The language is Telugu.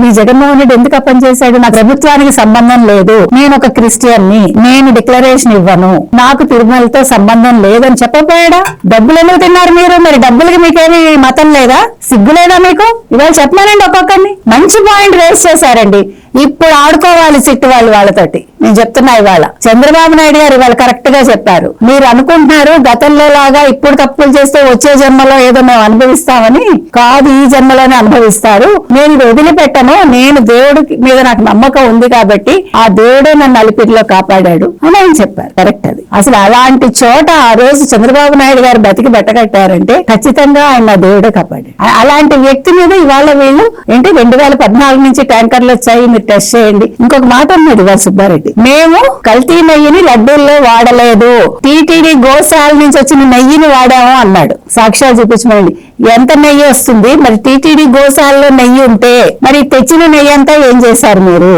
మీ జగన్మోహన్ రెడ్డి ఎందుకు అప్పని చేశాడు? నా ప్రభుత్వానికి సంబంధం లేదు, నేను ఒక క్రిస్టియన్ ని, నేను డిక్లరేషన్ ఇవ్వను, నాకు తిరుమలతో సంబంధం లేదని చెప్పపోయాడా? డబ్బులు ఎందుకు తిన్నారు మీరు? మరి డబ్బులకి మీకేమి మతం లేదా? సిగ్గు లేదా మీకు? ఇవాళ చెప్పమానండి ఒక్కొక్కరిని. మంచి పాయింట్ రేస్ చేశారండి. ఇప్పుడు ఆడుకోవాలి సిట్టు వాళ్ళతోటి. నేను చెప్తున్నా, ఇవాళ చంద్రబాబు నాయుడు గారు ఇవాళ కరెక్ట్ గా చెప్పారు. మీరు అనుకుంటున్నారు గతంలో లాగా ఇప్పుడు తప్పులు చేస్తే వచ్చే జన్మలో ఏదో మేము అనుభవిస్తామని. కాదు, ఈ జన్మలోనే అనుభవిస్తారు. నేను ఇది వదిలిపెట్టను, నేను దేవుడి మీద నాకు నమ్మకం ఉంది కాబట్టి ఆ దేవుడే నన్ను అలిపిరిలో కాపాడాడు అని ఆయన చెప్పారు. కరెక్ట్ అది. అసలు అలాంటి చోట ఆ రోజు చంద్రబాబు నాయుడు గారు బతికి బట్టకట్టారంటే ఖచ్చితంగా ఆయన నా దేవుడే కాపాడాడు. అలాంటి వ్యక్తి మీద ఇవాళ వీళ్ళు ఏంటి 2014 నుంచి ట్యాంకర్లు వచ్చాయి, మీరు టెస్ట్ చేయండి. ఇంకొక మాట అన్నది ఇవాళ సుబ్బారెడ్డి, మేము కల్తీ నెయ్యిని లడ్డూల్లో వాడలేదు, టీటీడీ గోశాల నుంచి వచ్చిన నెయ్యిని వాడాము అన్నాడు. సాక్ష్యాలు చూపించమండి. ఎంత నెయ్యి వస్తుంది మరి? టీటీడీ గోశాలలో నెయ్యి ఉంటే మరి తెచ్చిన నెయ్యి అంతా ఏం చేశారు మీరు?